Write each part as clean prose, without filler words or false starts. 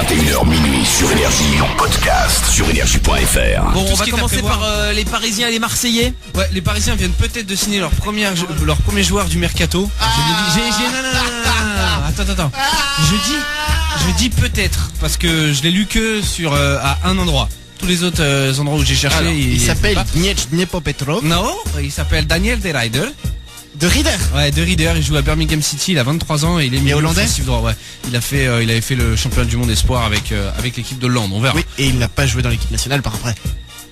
21h minuit sur Énergie, en podcast sur énergie.fr. Bon, on va commencer par les Parisiens et les Marseillais. Ouais, les Parisiens viennent peut-être de signer leur premier joueur du mercato. Attends. Je dis peut-être parce que je l'ai lu que sur à un endroit. Tous les autres endroits où j'ai cherché, alors, il s'appelle Dniepopetrov. Non, il s'appelle Daniel De Ridder. De Ridder. Ouais, De Ridder, il joue à Birmingham City, il a 23 ans et il est milieu offensif droit. Ouais, il avait fait le championnat du monde espoir avec l'équipe de Hollande, on verra. Oui, et il n'a pas joué dans l'équipe nationale par après.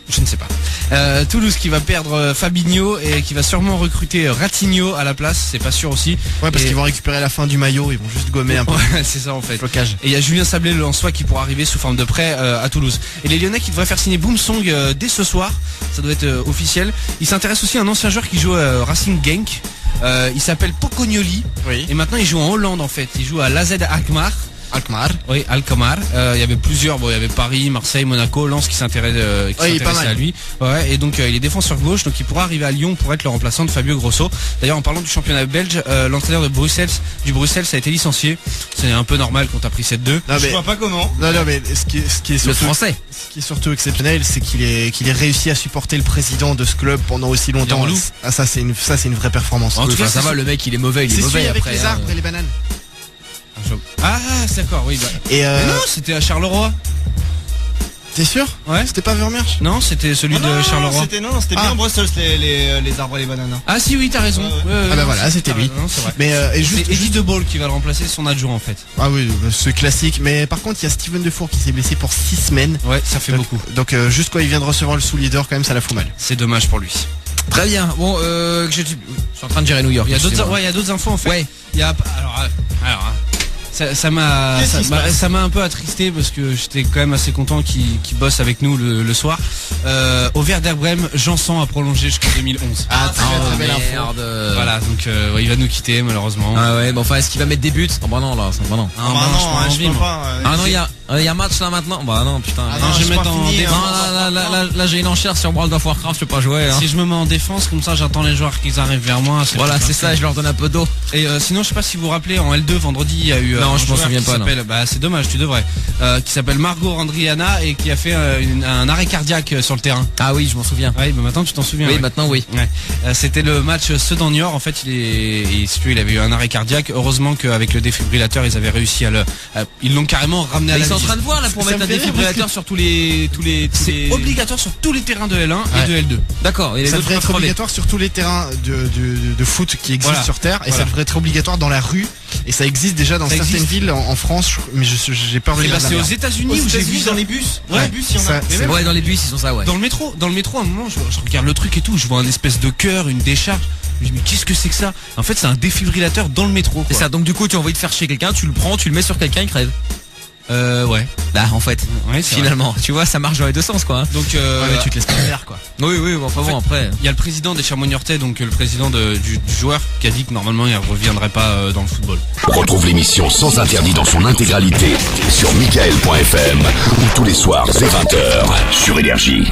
Je ne sais pas. Toulouse qui va perdre Fabinho et qui va sûrement recruter Ratinho à la place, c'est pas sûr aussi. Ouais, parce qu'ils vont récupérer la fin du maillot, ils vont juste gommer un peu. Ouais, c'est ça en fait. Flocage. Et il y a Julien Sablé le Lensois qui pourra arriver sous forme de prêt à Toulouse. Et les Lyonnais qui devraient faire signer Boom Song dès ce soir, ça doit être officiel. Il s'intéresse aussi à un ancien joueur qui joue à Racing Genk. Il s'appelle Pocognoli. Oui. Et maintenant il joue en Hollande en fait. Il joue à l'AZ Alkmaar. Oui, Alkmaar. Il y avait plusieurs. Bon, il y avait Paris, Marseille, Monaco, Lens qui s'intéressait à lui. Ouais. Et donc il est défenseur gauche, donc il pourra arriver à Lyon pour être le remplaçant de Fabio Grosso. D'ailleurs, en parlant du championnat belge, l'entraîneur de Bruxelles a été licencié. C'est un peu normal quand t'as pris 7-2. Je vois pas comment. Non, mais ce qui est surtout, le français. Ce qui est surtout exceptionnel, c'est qu'il ait réussi à supporter le président de ce club pendant aussi longtemps. Ça, c'est une vraie performance. En tout cas, ça va. Le mec, il est mauvais. Il est mauvais avec après. Les arbres et les bananes. Ah, c'est d'accord, oui. Et mais non, c'était à Charleroi. T'es sûr? Ouais. C'était pas Vermersch? Non, c'était celui de Charleroi. C'était bien Bruxelles, les arbres et les bananes. Ah si, oui, t'as raison. Ah bah voilà, c'était lui. Non, c'est vrai. Mais c'est Eddie De Ball qui va le remplacer, son adjoint en fait. Ah oui, c'est classique. Mais par contre, il y a Steven Defour qui s'est blessé pour 6 semaines. Ouais, ça fait beaucoup. Donc juste quand il vient de recevoir le sous-leader, quand même, ça la fout mal. C'est dommage pour lui. Très bien. Bon, je suis en train de gérer New York. Il y a d'autres infos en fait. Ouais. Il y a alors. Ça m'a un peu attristé parce que j'étais quand même assez content qu'il bosse avec nous le soir. Au Werder Bremen, Janson a prolongé jusqu'en 2011. Ah, très belle info. Voilà, donc il va nous quitter malheureusement. Ah ouais, bon enfin est-ce qu'il va mettre des buts? Oh bah non là, bah non. Ah non, il y a match là maintenant. Bah non, putain. Non, je vais mettre en défense. Là j'ai une enchère sur World of Warcraft, je peux pas jouer. Si je me mets en défense comme ça, j'attends les joueurs qui arrivent vers moi. Voilà, c'est ça, je leur donne un peu d'eau. Et sinon, je sais pas si vous vous rappelez, en L2 vendredi, il y a eu non, je m'en souviens pas. Bah c'est dommage, tu devrais. Qui s'appelle Margot Randriana et qui a fait un arrêt cardiaque sur le terrain. Ah oui, je m'en souviens. Oui, mais maintenant tu t'en souviens. Oui, ouais. maintenant oui. Ouais. C'était le match Sedan-Niort. En fait, il avait eu un arrêt cardiaque. Heureusement qu'avec le défibrillateur, ils avaient réussi ils l'ont carrément ramené à la vie. Ils sont en train de voir là pour mettre un défibrillateur sur tous les. C'est obligatoire sur tous les terrains de L1 et de L2. D'accord. Ça devrait être obligatoire sur tous les terrains de foot qui existent sur Terre et ça devrait être obligatoire dans la rue. Et ça existe déjà dans certaines villes en France, mais j'ai peur de les c'est aux États-Unis où j'ai vu dans les bus. Ouais, les bus, il y en a. Ouais, dans les bus, ils sont ça, ouais. Dans le métro, à un moment, je regarde le truc et tout, je vois un espèce de cœur, une décharge. Je me dis mais qu'est-ce que c'est que ça? En fait, c'est un défibrillateur dans le métro. C'est ça. Donc du coup, tu as envie de faire chez quelqu'un, tu le prends, tu le mets sur quelqu'un, il crève. Ouais. Bah en fait, ouais, finalement, vrai. Tu vois, ça marche dans les deux sens quoi. Donc mais tu te laisses pas faire quoi. Oui, enfin bon après. Il y a le président des Chamonix-Niortais, donc le président du joueur, qui a dit que normalement il reviendrait pas dans le football. Retrouve l'émission sans interdit dans son intégralité sur michael.fm ou tous les soirs dès 20h sur Énergie.